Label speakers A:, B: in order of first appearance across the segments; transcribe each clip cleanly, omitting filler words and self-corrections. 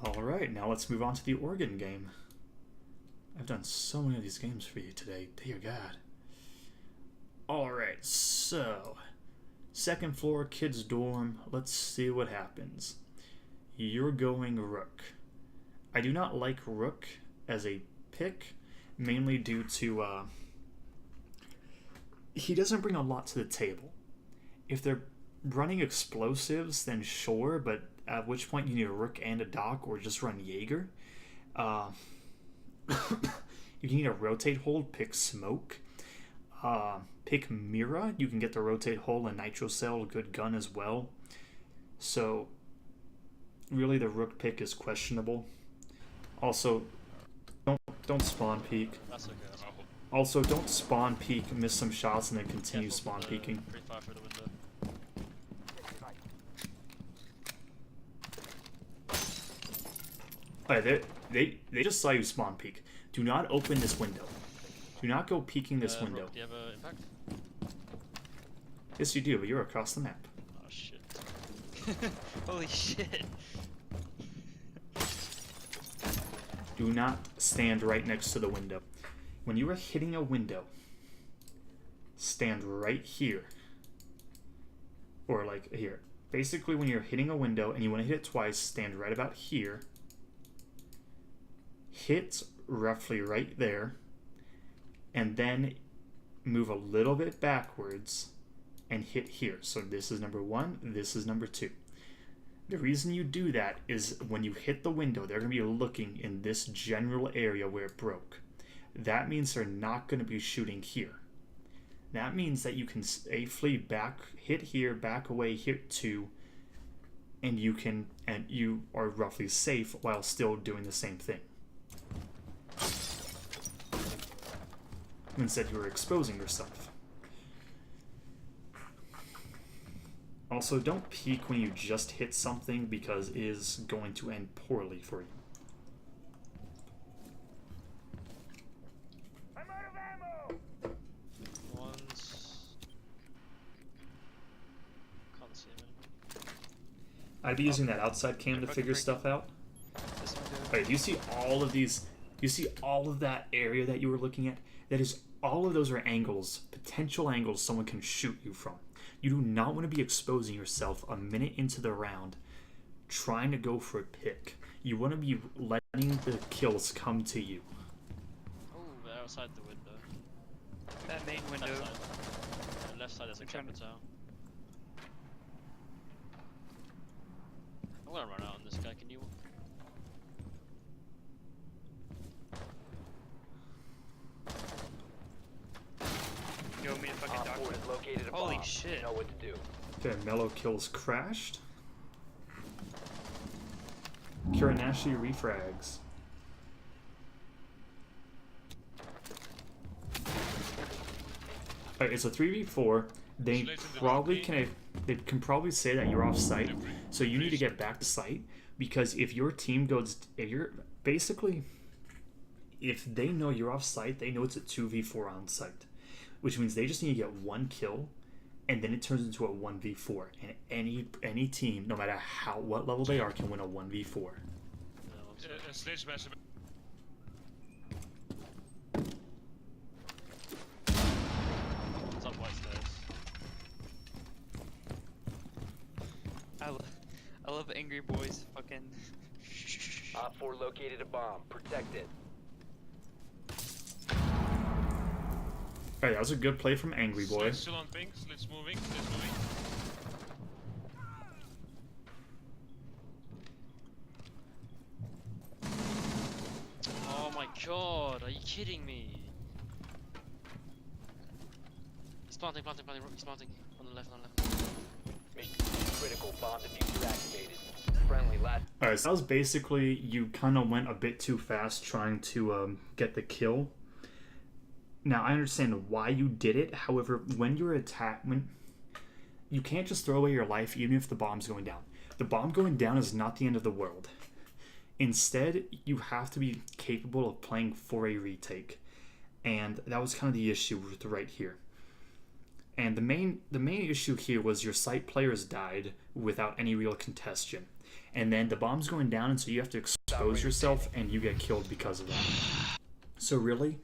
A: Alright, now let's move on to the organ game. I've done so many of these games for you today, dear God. Alright, so... second floor, kids' dorm. Let's see what happens. You're going Rook. I do not like Rook as a pick, mainly due to, he doesn't bring a lot to the table. If they're running explosives, then sure, but at which point you need a Rook and a Doc, or just run Jaeger. You need a rotate hold, pick Smoke. Pick Mira, you can get the rotate hold and Nitro Cell, good gun as well. So, really the Rook pick is questionable. Also, don't spawn peek.
B: That's okay.
A: Also, don't spawn peek, miss some shots, and then continue spawn peeking.
B: For the window.
A: Alright, they just saw you spawn peek. Do not open this window. Do not go peeking this window.
B: Rook, do you have an impact?
A: Yes, you do, but you're across the map.
B: Oh shit. Holy shit.
A: Do not stand right next to the window. When you are hitting a window, stand right here. Or like here. Basically, when you're hitting a window and you want to hit it twice, stand right about here. Hit roughly right there. And then move a little bit backwards and hit here. So this is number 1, this is number 2. The reason you do that is when you hit the window, they're going to be looking in this general area where it broke. That means they're not going to be shooting here. That means that you can safely hit here, back away, hit 2, and you are roughly safe while still doing the same thing. Instead, you were exposing yourself. Also, don't peek when you just hit something because it is going to end poorly for you.
C: I'm out of ammo!
B: One's... Can't see him anymore.
A: I'd be using that outside cam to figure stuff out.
B: This one goes.
A: Alright, do you see all of these? Do you see all of that area that you were looking at? That is, all of those are angles, potential angles someone can shoot you from. You do not want to be exposing yourself a minute into the round trying to go for a pick. You want to be letting the kills come to you.
B: Oh, they're outside the window.
D: That main window.
B: Left side. The left side is a
D: Trying to-
B: capital. I'm gonna run out on this guy, can you?
D: You want me to fucking
C: Op
D: dock
C: 4
D: it?
C: has located a
D: Holy
C: bomb.
D: shit.
C: You know what to do.
A: Okay, Mellow kills crashed. Kiranashi refrags. Alright, it's a 3v4. They can probably say that you're off site, so you need to get back to site, because if your team goes, if they know you're off site, they know it's a 2v4 on site, which means they just need to get one kill, and then it turns into a 1v4, and any team, no matter what level they are, can win a 1v4.
E: Sledge master.
B: It's up white stairs.
D: I love angry boys fucking.
C: Op 4 located a bomb. Protect it.
A: Alright, that was a good play from Angry Boy.
E: Sledge still on pink. Sledge moving. Sledge moving.
B: Oh my god, are you kidding me? He's planting, he's planting. On the left, on the left.
C: Mission critical. Bomb diffuser activated. Friendly last.
A: Alright, so that was basically, you kind of went a bit too fast trying to get the kill. Now, I understand why you did it, however, when you're attacked, you can't just throw away your life even if the bomb's going down. The bomb going down is not the end of the world. Instead, you have to be capable of playing for a retake. And that was kind of the issue with right here. And the main issue here was your site players died without any real contestation. and then the bomb's going down, and so you have to expose yourself, and you get killed because of that. So really,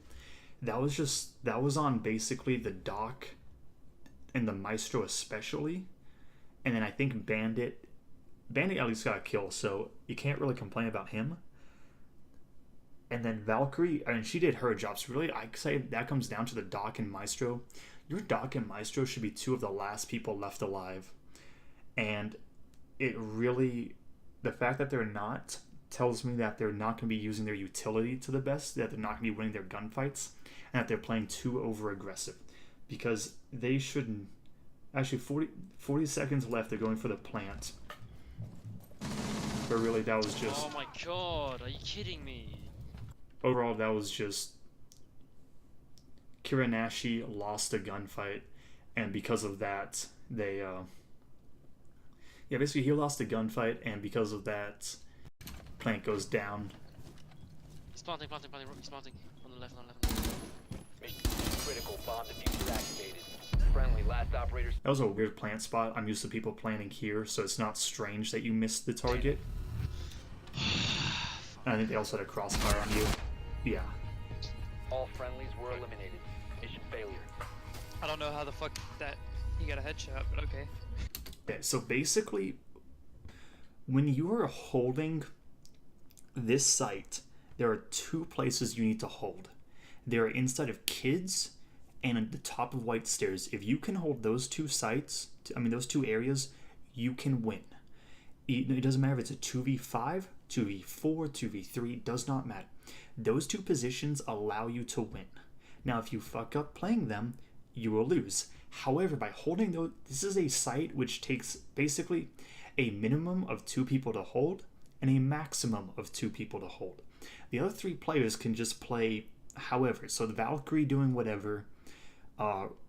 A: that was on basically the Doc and the Maestro especially, and then I think Bandit at least got a kill, so you can't really complain about him. And then Valkyrie, I mean, she did her job. So really, I'd say that comes down to the Doc and Maestro. Your Doc and Maestro should be two of the last people left alive. And it really, the fact that they're not tells me that they're not going to be using their utility to the best, that they're not going to be winning their gunfights, and that they're playing too over-aggressive. Because they shouldn't. Actually, 40 seconds left. They're going for the plant. But really, that was just...
B: Oh my god, are you kidding me?
A: Overall, that was just... Kiranashi lost a gunfight, and because of that, they... Yeah, basically, he lost a gunfight, and because of that, plant goes down.
B: He's planting, he's planting. On the left, on the left.
C: Mission critical bomb diffuser activated. Friendly, last operators.
A: That was a weird plant spot. I'm used to people planting here, so it's not strange that you missed the target. And I think they also had a crossfire on you. Yeah.
C: All friendlies were eliminated. Mission failure.
D: I don't know how the fuck that he got a headshot, but okay.
A: Okay, so basically, when you are holding this site, there are two places you need to hold. They're inside of kids and at the top of White Stairs. If you can hold those two sites, those two areas, you can win. It doesn't matter if it's a 2v5, 2v4, 2v3, does not matter. Those two positions allow you to win. Now, if you fuck up playing them, you will lose. However, by holding those, this is a site which takes basically a minimum of 2 people to hold and a maximum of 2 people to hold. The other 3 players can just play however. So the Valkyrie doing whatever,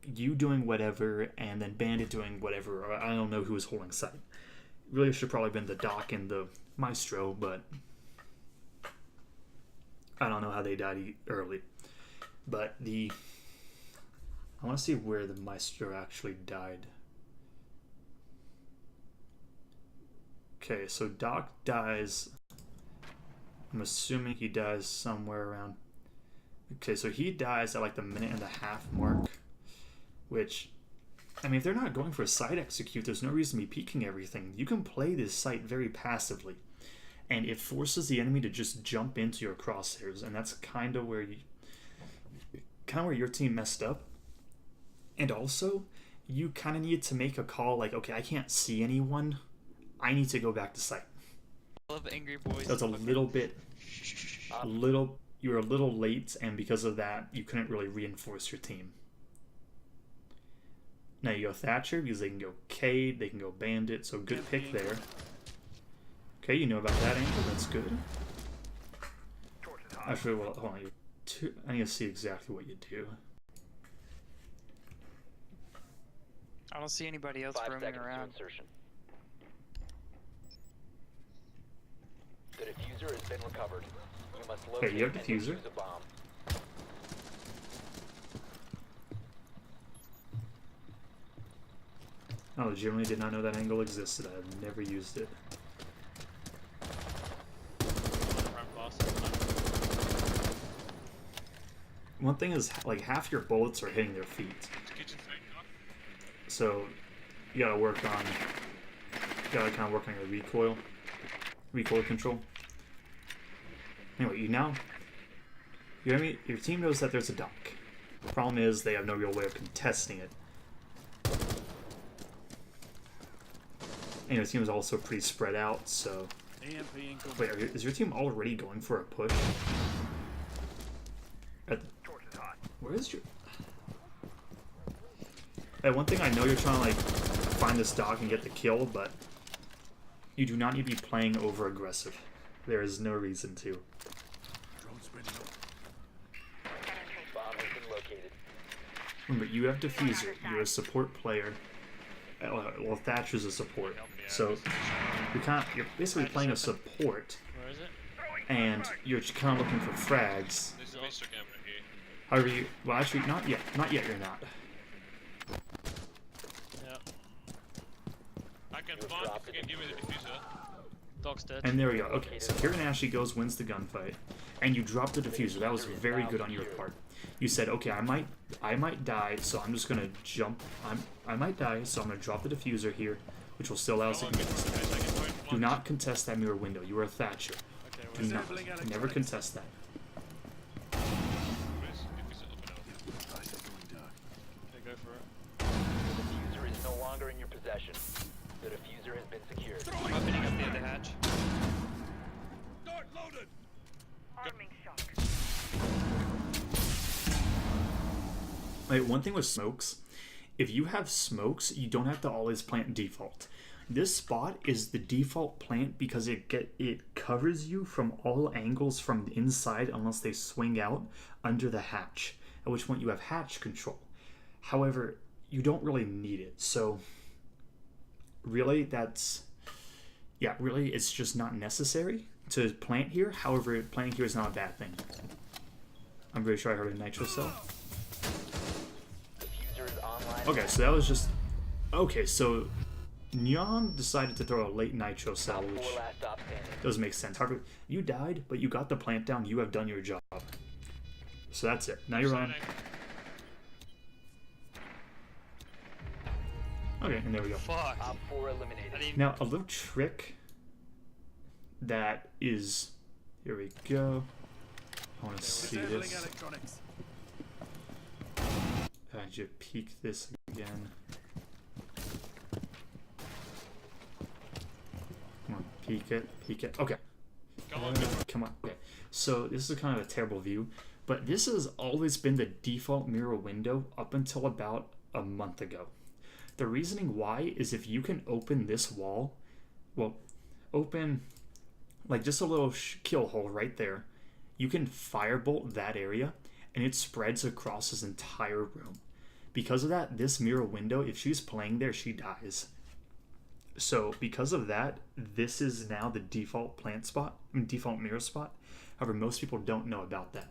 A: you doing whatever, and then Bandit doing whatever. Or I don't know who was holding site. Really should probably been the Doc and the Maestro, but I don't know how they died early. But I want to see where the Maestro actually died. Okay, so Doc dies. I'm assuming he dies somewhere around... Okay, so he dies at like the 1.5-minute mark. Which, I mean, if they're not going for a site execute, there's no reason to be peeking everything. You can play this site very passively. And it forces the enemy to just jump into your crosshairs. And that's kind of where your team messed up. And also, you kind of need to make a call like, okay, I can't see anyone. I need to go back to site.
D: I love angry boys.
A: That's a little bit, you were a little late, and because of that, you couldn't really reinforce your team. Now you go Thatcher, because they can go Cade, they can go Bandit, so good pick there. Okay, you know about that angle, that's good. Actually, well, hold on, I need to see exactly what you do.
D: I don't see anybody else
C: 5
D: roaming
C: seconds to
D: around.
C: insertion. The diffuser has been recovered. You must locate
A: Okay, you have
C: and
A: diffuser.
C: defuse a bomb.
A: I legitimately did not know that angle existed. I've never used it. One thing is, like, half your bullets are hitting their feet. So, you gotta kind of work on your recoil control. Anyway, your team knows that there's a Doc. The problem is they have no real way of contesting it. And your team is also pretty spread out, so... Wait, is your team already going for a push? Where is your... Hey, one thing I know you're trying to, like, find this Doc and get the kill, but you do not need to be playing over-aggressive. There is no reason to.
C: Bomb has been located.
A: Remember, you have Diffuser. You're a support player. Well, Thatcher's a support. So, you're basically playing a support,
B: Where is it?
A: and you're kind of looking for frags.
E: This is Mr. Camera here.
A: However, well, actually, not yet. Not yet, you're not.
B: Yeah.
E: I can
C: You've
E: plant
C: dropped
E: if you can give me the diffuser.
B: Dog's dead.
A: And there we go. Okay, so here Ashley goes, wins the gunfight, and you drop the diffuser. That was very good on your part. You said, okay, I might die, so I'm just gonna jump. I might die, so I'm gonna drop the diffuser here, which will still allow us to contest that. Do not contest that mirror window. You are a Thatcher.
B: Okay,
A: Do not. Never contest that.
B: okay, go for it.
C: The diffuser is no longer in your possession. The diffuser has been secured.
D: I'm opening up the other hatch.
A: Like, one thing with smokes, if you have smokes, you don't have to always plant default. This spot is the default plant because it covers you from all angles from the inside unless they swing out under the hatch, at which point you have hatch control. However, you don't really need it. So really really it's just not necessary to plant here. However, planting here is not a bad thing. I'm very sure I heard a nitro cell.
C: Diffuser is online.
A: Okay, so that was just... Okay, so Neon decided to throw a late nitro cell, which
C: Four last stop standing.
A: does make sense. However, you died, but you got the plant down. You have done your job. So that's it. Now you're on. Okay, and there we go.
D: Fuck.
C: Op 4 eliminated.
D: I didn't
A: Now, a little trick that is... Here we go. I want to see this. I just peek this again. Come on, peek it, peek it. Okay. Come on. Okay. So this is kind of a terrible view, but this has always been the default mirror window up until about a month ago. The reasoning why is if you can open this wall, well, open like just a little kill hole right there, you can firebolt that area and it spreads across this entire room. Because of that, this mirror window, if she's playing there, she dies. So because of that, this is now the default plant spot, default mirror spot. However, most people don't know about that.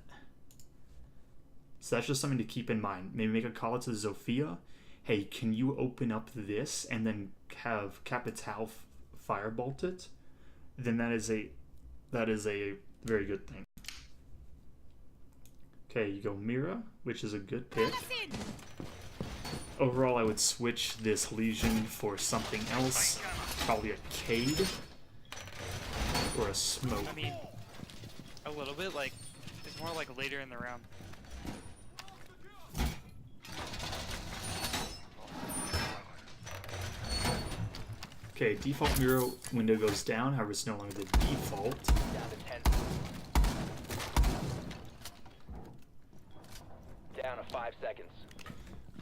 A: So that's just something to keep in mind. Maybe make a call to Zofia. Hey, can you open up this and then have Capital firebolt it? Then that is a very good thing. Okay, you go Mira, which is a good pick. Overall, I would switch this Legion for something else. Probably a Cade. Or a Smoke.
D: I mean, a little bit, like, it's more like later in the round.
A: Okay, default mirror window goes down, however it's no longer the default.
C: Down to 10. Down to 5 seconds.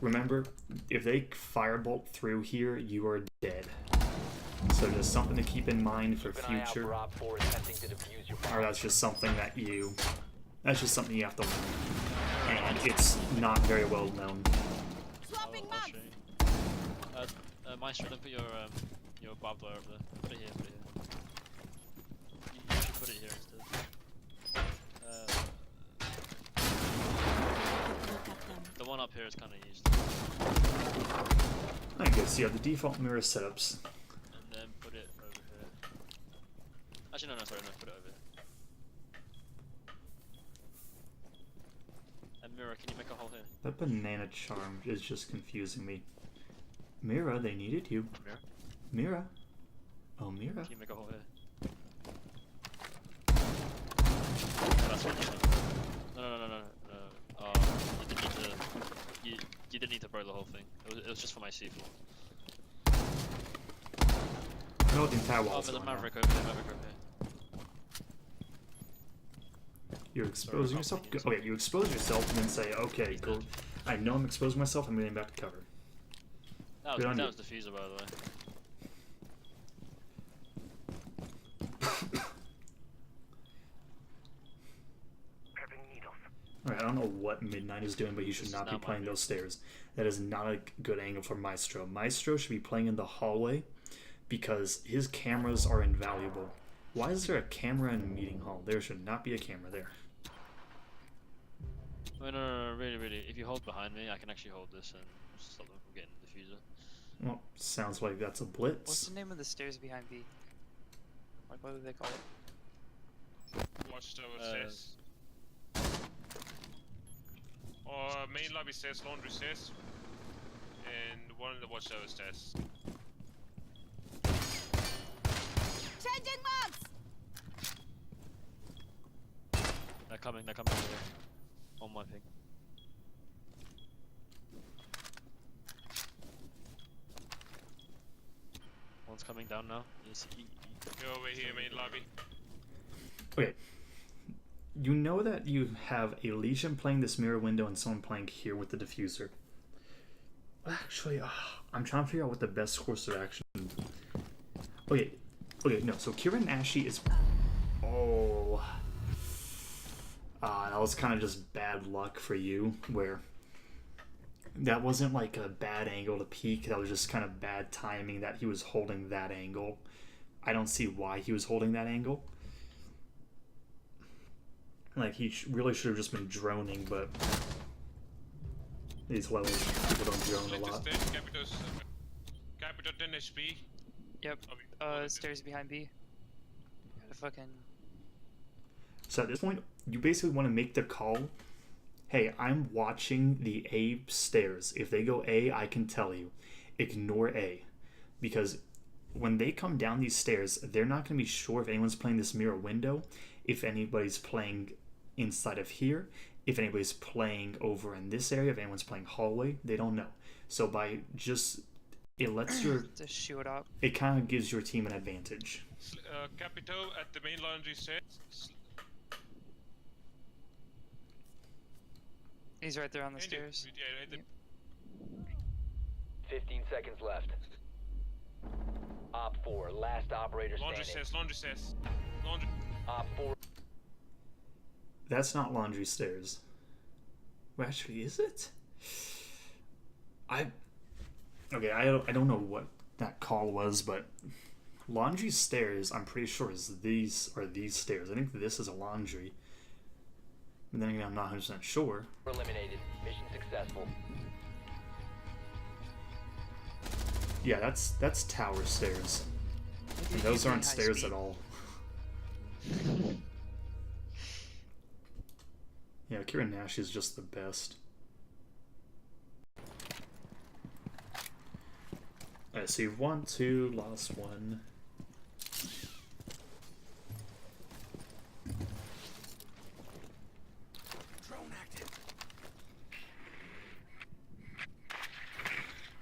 A: Remember, if they firebolt through here, you are dead. So just something to keep in mind for
C: Keep an eye out
A: future.
C: for Op 4 attempting to defuse your
A: Or
C: bomb.
A: that's just something that you have to learn. And it's not very well known.
B: I'll show you. Maestro, don't put your barbed wire over there. Put it here, put it here. You should put it here instead. The one up here is kind of used.
A: I guess you have the default mirror setups.
B: And then put it over here. Actually, no, sorry, no, put it over here. And Mirror, can you make a hole here?
A: That banana charm is just confusing me. Mira, they needed you.
B: Mirror,
A: Mira. Oh, Mira.
B: can you make a hole here? That's what you meant. No. You didn't need to. You didn't need to burn the whole thing. It was just for my C4.
A: No, the entire
B: Oh,
A: wall's
B: there's a
A: going on.
B: Maverick over there, Maverick over here.
A: You're exposing yourself? Okay, you expose yourself and then say, okay, go. I know I'm exposing myself, I'm getting back to cover. Good on
B: That
A: you.
B: was diffuser, by the way.
A: Alright, I don't know what Midnight is doing, but he should
B: This is
A: not be
B: not my
A: playing
B: view.
A: those stairs. That is not a good angle for Maestro. Maestro should be playing in the hallway because his cameras are invaluable. Why is there a camera in a meeting hall? There should not be a camera there.
B: Wait, no, really. If you hold behind me, I can actually hold this and stop them from getting the diffuser.
A: Well, sounds like that's a
D: What's
A: blitz.
D: the name of the stairs behind B? Like, what do they call it?
E: Watchtower stairs. Or main lobby stairs, laundry stairs. And one in the watchtower stairs.
F: Changing mags!
B: They're coming over here. On my thing. One's coming down now.
E: Go over here, main lobby.
A: Okay. You know that you have a Legion playing this mirror window and someone playing here with the diffuser. Actually, I'm trying to figure out what the best course of action. Okay, no. So Kieran Ashy is. Oh. That was kind of just bad luck for you, where that wasn't like a bad angle to peek. That was just kind of bad timing that he was holding that angle. I don't see why he was holding that angle. Like, he really should have just been droning, but these levels, people don't drone a lot.
E: Capital 10 HP.
D: Yep. Stairs behind B. Gotta fucking.
A: So at this point, you basically want to make the call, hey, I'm watching the A stairs. If they go A, I can tell you. Ignore A. Because when they come down these stairs, they're not going to be sure if anyone's playing this mirror window, if anybody's playing inside of here, if anybody's playing over in this area, if anyone's playing hallway, they don't know. So by just, it lets your,
D: Just shoot up.
A: it kind of gives your team an advantage.
E: Capito at the main laundry stairs.
D: He's right there on the stairs.
E: Yeah, right there.
C: 15 seconds left. Op 4, last operator
E: Laundry
C: standing.
E: stairs, laundry stairs. Laundry.
C: Op 4.
A: That's not laundry stairs. Well, actually, is it? I don't know what that call was, but laundry stairs, I'm pretty sure is these stairs. I think this is a laundry. But then again, I'm not 100% sure.
C: Eliminated. Mission successful.
A: Yeah, that's tower stairs. And those aren't stairs at all. Yeah, Kieran Nash is just the best. Alright, so you've won 2, lost 1.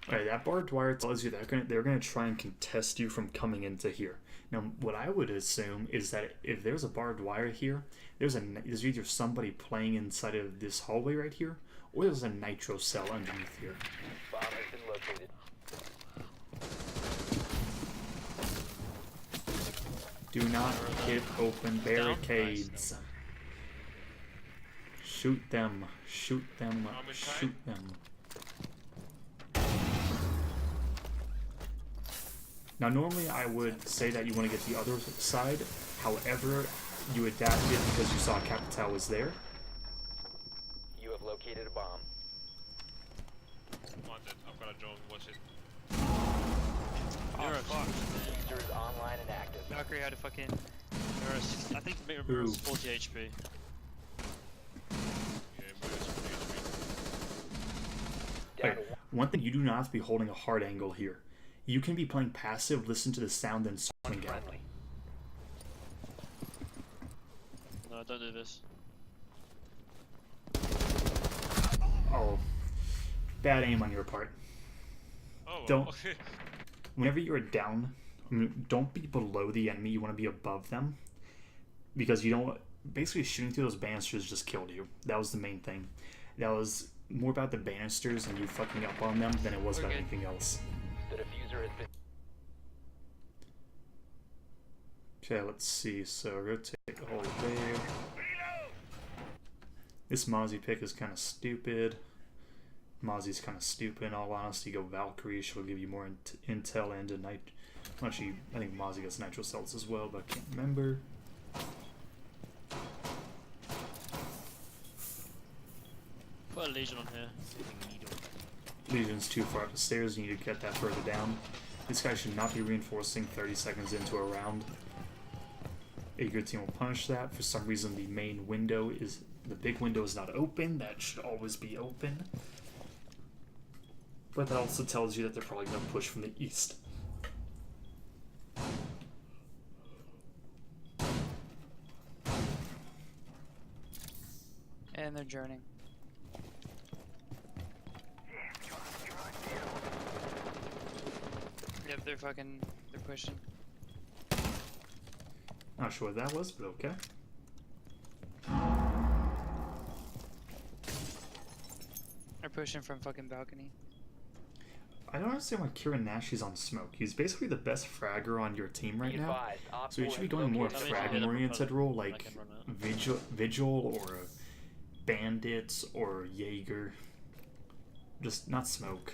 A: Alright, that barbed wire tells you that they're gonna try and contest you from coming into here. Now, what I would assume is that if there's a barbed wire here, there's either somebody playing inside of this hallway right here, or there's a nitro cell underneath here.
C: Bomb has been located.
A: Do not hit open barricades. Shoot them. Shoot them. Shoot them. Now, normally I would say that you want to get the other side. However, you adapted because you saw Capital was there.
C: You have located a bomb.
E: Want it. I've got a drone. Watch it.
D: Oh, fuck.
C: User is online and active.
D: Valkyrie had a fucking.
B: I think Mirror's 40 HP.
E: Yeah, but it's pretty HP.
C: Down
A: Wait,
C: to
A: one thing, you do not have to be holding a hard angle here. You can be playing passive, listen to the sound, then swing out.
C: friendly.
B: No, don't do this.
A: Oh, bad aim on your part.
E: Oh,
A: Don't-
E: okay.
A: Whenever you're down, don't be below the enemy. You want to be above them, because you don't. Basically, shooting through those banisters just killed you. That was the main thing. That was more about the banisters and you fucking up on them than it was about anything else.
C: The diffuser has been.
A: Okay, let's see. So rotate the whole there. This Mozzie pick is kind of stupid. Mozzie's kind of stupid in all honesty. Go Valkyrie. She'll give you more intel and a night. Actually, I think Mozzie gets nitro cells as well, but I can't remember.
B: Put a Legion on here.
A: Legion's too far up the stairs. You need to get that further down. This guy should not be reinforcing 30 seconds into a round. Jaeger team will punish that. For some reason, the big window is not open. That should always be open. But that also tells you that they're probably going to push from the east.
D: And they're journeying. Yep, they're pushing.
A: Not sure what that was, but okay.
D: They're pushing from fucking balcony.
A: I don't understand why Kieran Nash is on smoke. He's basically the best fragger on your team right now. So you should be going more frag-oriented role, like Vigil or Bandits or Jaeger. Just not smoke.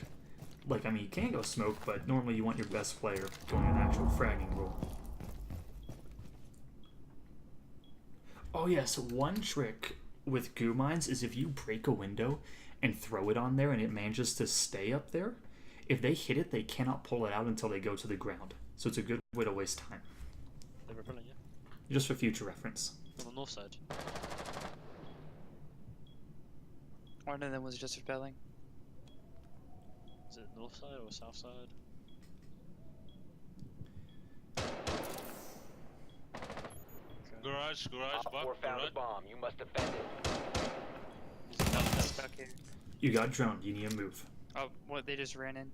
A: Like, I mean, you can go smoke, but normally you want your best player going an actual fragging role. Oh yes, one trick with goo mines is if you break a window and throw it on there and it manages to stay up there, if they hit it, they cannot pull it out until they go to the ground. So it's a good way to waste time.
B: They were pulling you.
A: Just for future reference.
B: On the north side.
D: One of them was just repelling.
B: Is it north side or south side?
E: Garage,
C: Op 4
E: buck,
C: found
E: garage.
C: a bomb. You must defend it.
D: That's back here.
A: You got droned. You need to move.
D: Oh, what? They just ran in.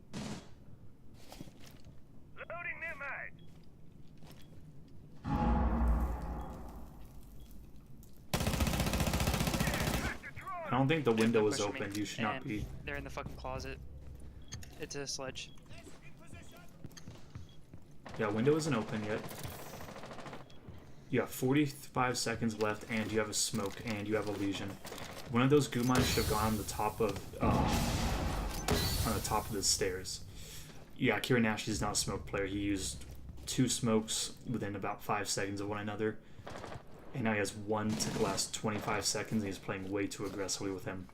G: Loading their mag.
A: I don't think the window is
D: Pushing me,
A: open. You should not
D: and
A: be.
D: They're in the fucking closet. It's a sledge.
A: Yeah, window isn't open yet. You have 45 seconds left, and you have a smoke, and you have a lesion. One of those goo mines should have gone on the top of the stairs. Yeah, Kieran Nash is not a smoke player. He used 2 smokes within about 5 seconds of one another, and now he has one to last 25 seconds, and he's playing way too aggressively with him.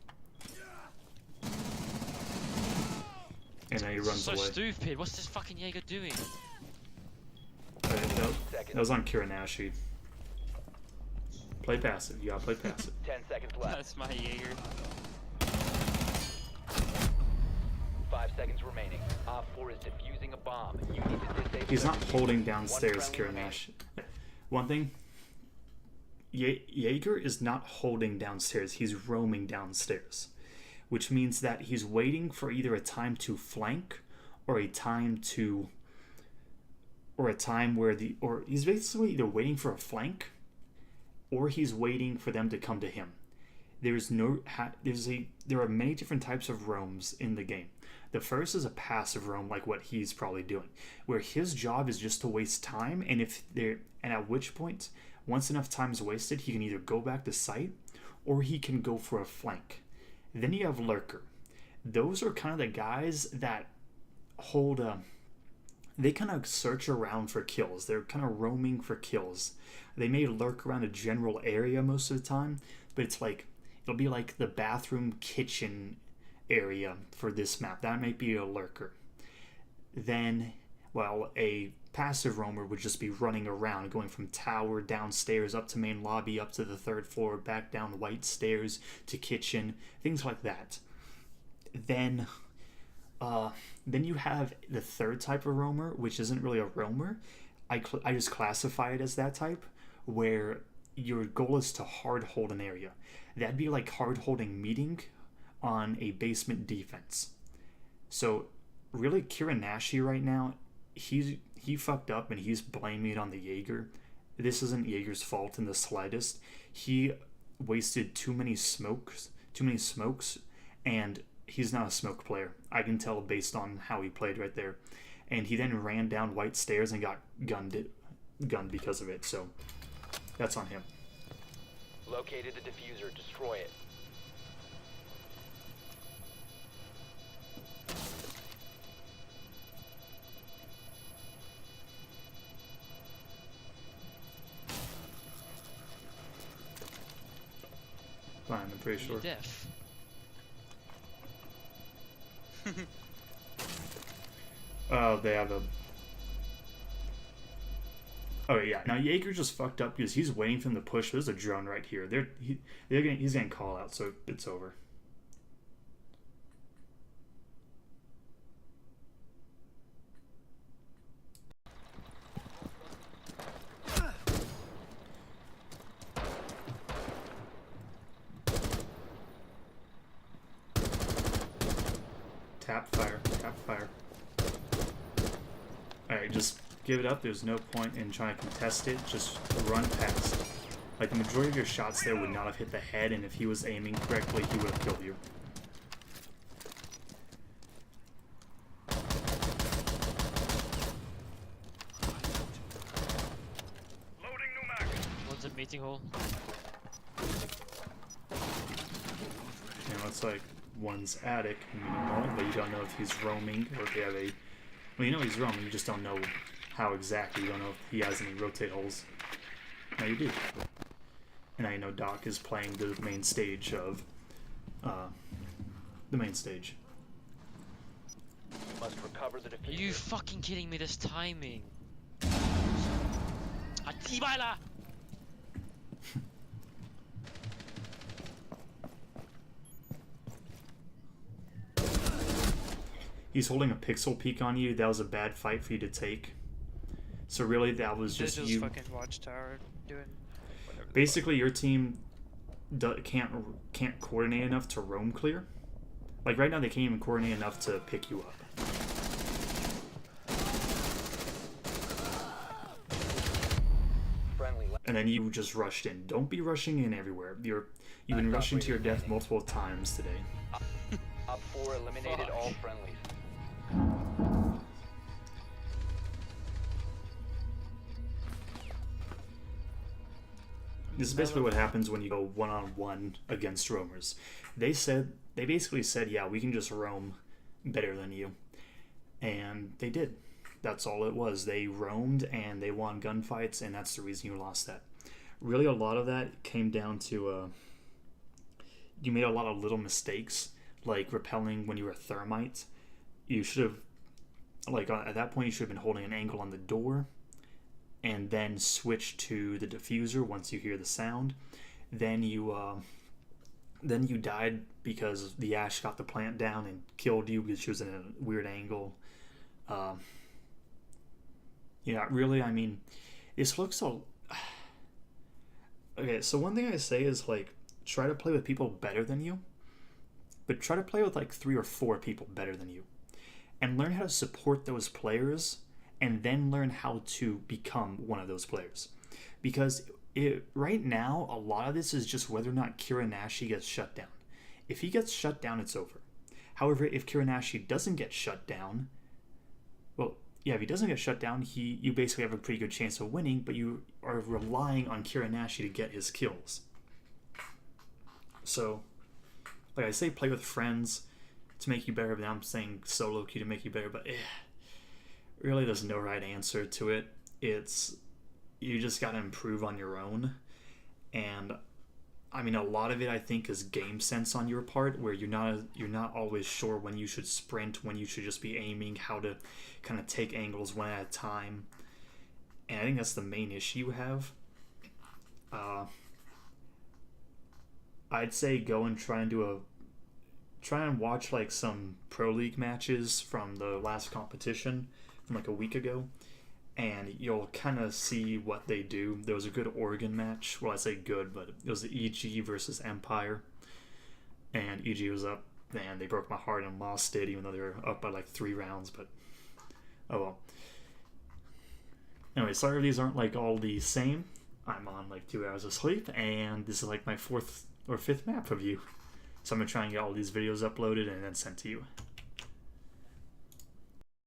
A: And then he runs
B: So
A: away.
B: stupid. What's this fucking Jaeger doing?
A: That was on Kieran Nash. Play passive. You gotta play passive.
C: 10 seconds left.
D: That's my Jaeger.
C: 5 seconds remaining. Op 4 is defusing a bomb. You need to disable.
A: He's not holding
C: One
A: downstairs,
C: friendly
A: Kieran
C: remaining.
A: Nash. One thing, Jaeger is not holding downstairs. He's roaming downstairs, which means that he's waiting for either a time to flank or a time where he's basically either waiting for a flank or he's waiting for them to come to him. There are many different types of roams in the game. The first is a passive roam, like what he's probably doing, where his job is just to waste time, and at which point, once enough time is wasted, he can either go back to site or he can go for a flank. Then you have Lurker. Those are kind of the guys that hold they kind of search around for kills. They're kind of roaming for kills. They may lurk around a general area most of the time, but it'll be like the bathroom kitchen area for this map. That might be a lurker. Then, well, a passive roamer would just be running around, going from tower downstairs up to main lobby, up to the 3rd floor, back down white stairs to kitchen, things like that. Then you have the 3rd type of roamer, which isn't really a roamer. I just classify it as that type, where your goal is to hard hold an area. That'd be like hard holding meeting on a basement defense. So really, Kieran Nash right now, he fucked up and he's blaming it on the Jaeger. This isn't Jaeger's fault in the slightest. He wasted too many smokes, and he's not a smoke player. I can tell based on how he played right there. And he then ran down white stairs and got gunned because of it. So that's on him.
C: Located the diffuser. Destroy it.
A: Fine, I'm pretty sure.
B: You're deaf.
A: Oh, they have a... Oh yeah, now Jaeger just fucked up because he's waiting for them to push. There's a drone right here. He's getting call out, so it's over. Tap fire, tap fire. Alright, just give it up. There's no point in trying to contest it. Just run past. Like, the majority of your shots there would not have hit the head, and if he was aiming correctly, he would have killed you.
B: One's at meeting hall.
A: You know, it's like one's attic, but you don't know if he's roaming or if they have a... Well, you know he's roaming, you just don't know how exactly. You don't know if he has any rotate holes. Now you do. And now you know Doc is playing the main stage of... the main stage.
C: You must recover the
B: Are
C: diffuser.
B: you fucking kidding me? This timing. Atibala!
A: He's holding a pixel peek on you. That was a bad fight for you to take. So really, that was just you.
D: fucking watchtower doing whatever.
A: Basically, your team can't coordinate enough to roam clear. Like right now, they can't even coordinate enough to pick you up.
C: Friendly.
A: And then you just rushed in. Don't be rushing in everywhere. You've been rushing to your death multiple times today.
C: Op 4 eliminated all friendlies.
A: This is basically what happens when you go one-on-one against roamers. They basically said, yeah, we can just roam better than you. And they did. That's all it was. They roamed and they won gunfights, and that's the reason you lost that. Really, a lot of that came down to you made a lot of little mistakes, like repelling when you were thermite. You should have, like at that point, you should have been holding an angle on the door and then switch to the diffuser once you hear the sound. Then you died because the ash got the plant down and killed you because she was in a weird angle. Yeah, really, I mean, this looks so... Okay, so one thing I say is, like, try to play with people better than you, but try to play with, like, 3 or 4 people better than you. And learn how to support those players, and then learn how to become one of those players. Because right now, a lot of this is just whether or not Kiranashi gets shut down. If he gets shut down, it's over. However, if Kiranashi doesn't get shut down, well, yeah, if he doesn't get shut down, you basically have a pretty good chance of winning, but you are relying on Kiranashi to get his kills. So, like I say, play with friends to make you better, but I'm saying solo queue to make you better, but really there's no right answer to it. You just gotta improve on your own. And I mean, a lot of it I think is game sense on your part, where you're not always sure when you should sprint, when you should just be aiming, how to kind of take angles one at a time. And I think that's the main issue you have. I'd say go and try and watch like some Pro League matches from the last competition from like a week ago, and you'll kind of see what they do. There was a good Oregon match. Well, I say good, but it was the EG versus Empire, and EG was up, and they broke my heart and lost it, even though they were up by like 3 rounds. But oh well. Anyway, sorry if these aren't like all the same. I'm on like 2 hours of sleep, and this is like my 4th or 5th map review. So I'm gonna try and get all these videos uploaded and then sent to you.